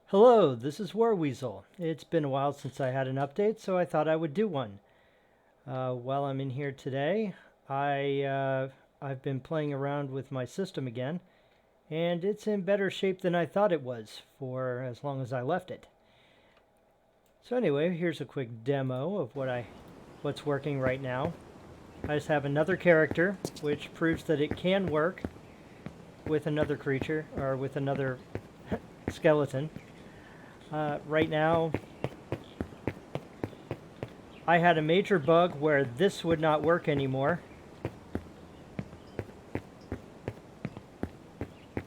Hello, this is Warweasel. It's been a while since I had an update, so I thought I would do one. While I'm in here today, I've been playing around with my system again, and it's in better shape than I thought it was for as long as I left it. So anyway, here's a quick demo of what's working right now. I just have another character, which proves that it can work with another creature or with another skeleton. Right now, I had a major bug where this would not work anymore.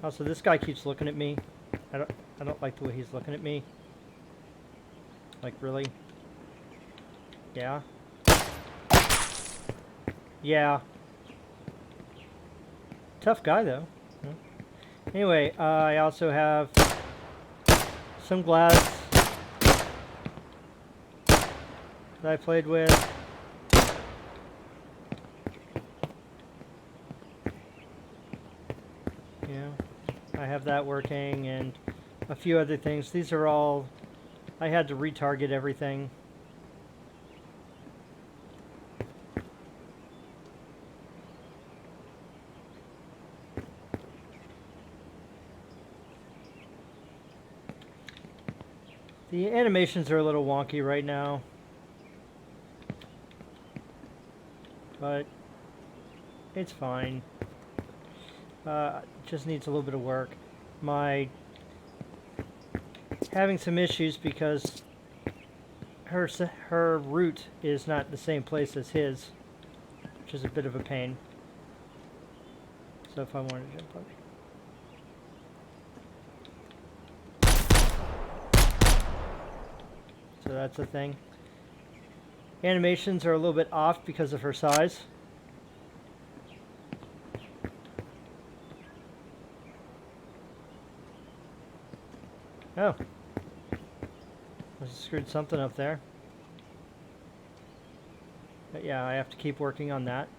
Also, this guy keeps looking at me. I don't like the way he's looking at me. Like, really? Yeah. Yeah. Tough guy, though. Anyway, I also have some glass that I played with. Yeah. I have that working and a few other things. These are all... I had to retarget everything. The animations are a little wonky right now, but it's fine. Just needs a little bit of work. My having some issues because her root is not the same place as his, which is a bit of a pain. So if I wanted to jump up. So that's a thing. Animations are a little bit off because of her size. Oh. I screwed something up there. But yeah, I have to keep working on that.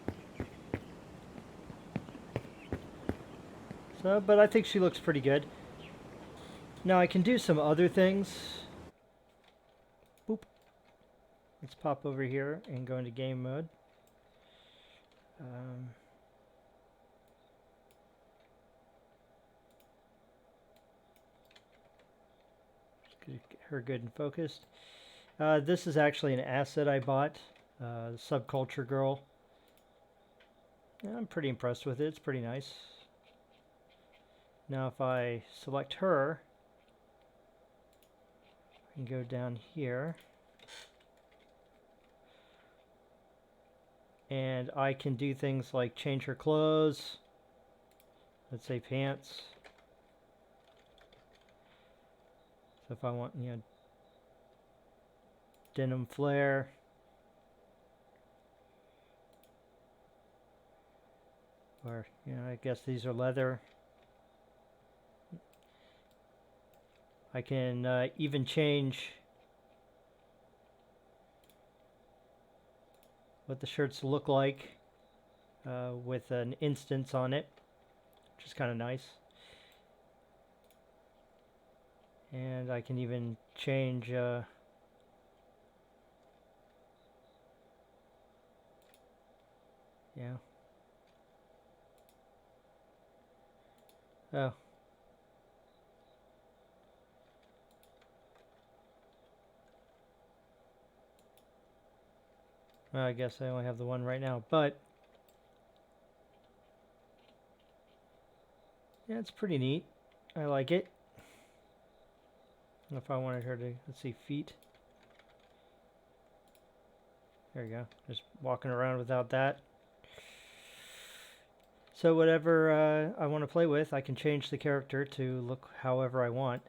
So, but I think she looks pretty good. Now I can do some other things. Boop. Let's pop over here and go into game mode. Get her good and focused. This is actually an asset I bought. Subculture Girl. Yeah, I'm pretty impressed with it. It's pretty nice. Now if I select her and go down here, and I can do things like change her clothes. Let's say pants. So if I want, denim flare. Or, I guess these are leather. I can even change what the shirts look like with an instance on it, which is kind of nice. And I can even change yeah. Oh. Well, I guess I only have the one right now, but yeah, it's pretty neat. I like it. If I wanted her to, let's see, feet. There you go. Just walking around without that. So whatever I want to play with, I can change the character to look however I want.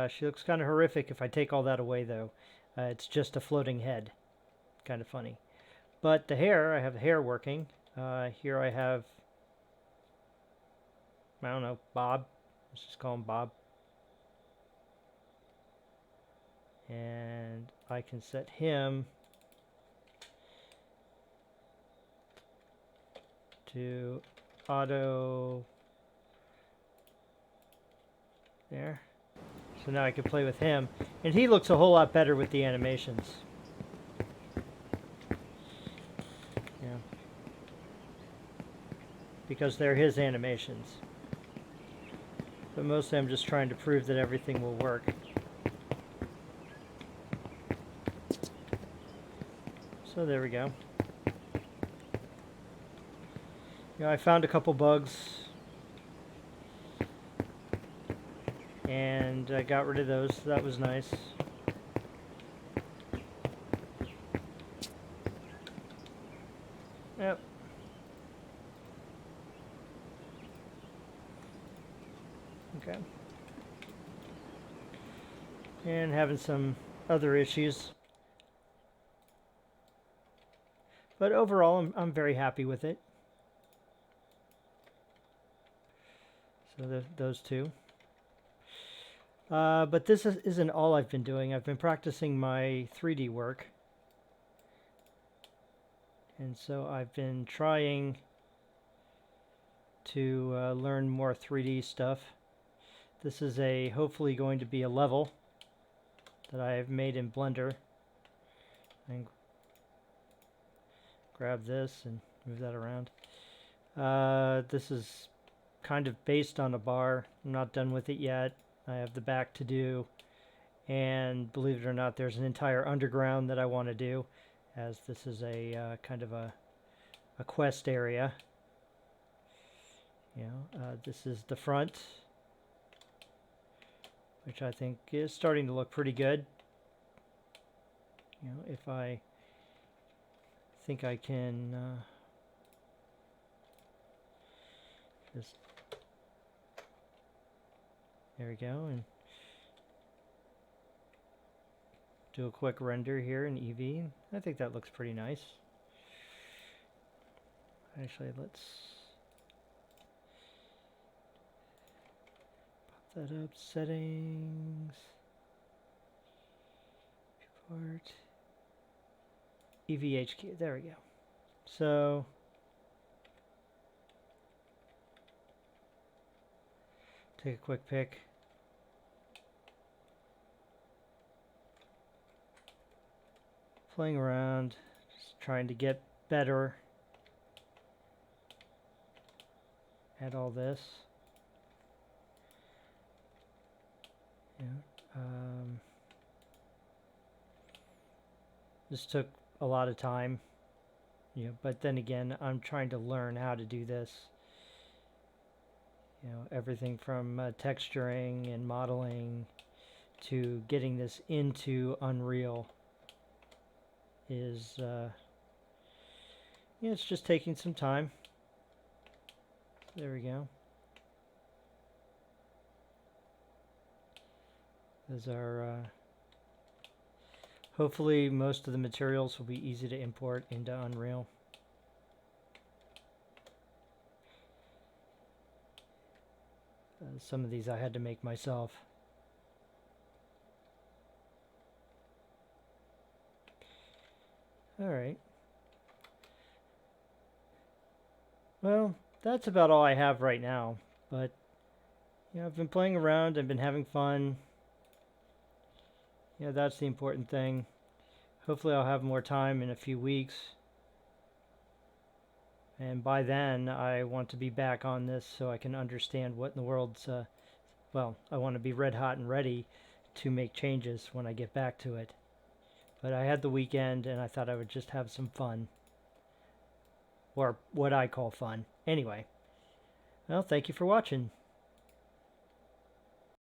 She looks kind of horrific if I take all that away, though. It's just a floating head. Kind of funny. But the hair, I have the hair working. Here I have, I don't know, Bob. Let's just call him Bob. And I can set him to auto there. So now I can play with him. And he looks a whole lot better with the animations. Yeah. Because they're his animations. But mostly I'm just trying to prove that everything will work. So there we go. You know, I found a couple bugs. And I got rid of those. So that was nice. Yep. Okay. And having some other issues. But overall, I'm very happy with it. So those two. But this isn't all I've been doing. I've been practicing my 3D work. And so I've been trying to learn more 3D stuff. This is hopefully going to be a level that I have made in Blender. And grab this and move that around. This is kind of based on a bar. I'm not done with it yet. I have the back to do, and believe it or not, there's an entire underground that I want to do, as this is a kind of a quest area. You know, this is the front, which I think is starting to look pretty good. You know, if I think I can just, there we go, and do a quick render here in Eevee. I think that looks pretty nice. Actually, let's pop that up. Settings, viewport, Eevee HQ. There we go. So take a quick pick. Playing around, just trying to get better at all this. Yeah. This took a lot of time, you know, but then again, I'm trying to learn how to do this. You know, everything from texturing and modeling to getting this into Unreal is, yeah, it's just taking some time. There we go. Those are, hopefully most of the materials will be easy to import into Unreal. Some of these I had to make myself. Alright. Well, that's about all I have right now. But, you know, I've been playing around, I've been having fun. Yeah, that's the important thing. Hopefully I'll have more time in a few weeks. And by then, I want to be back on this so I can understand what in the world's, well, I want to be red hot and ready to make changes when I get back to it. But I had the weekend and I thought I would just have some fun. Or what I call fun. Anyway, well, thank you for watching.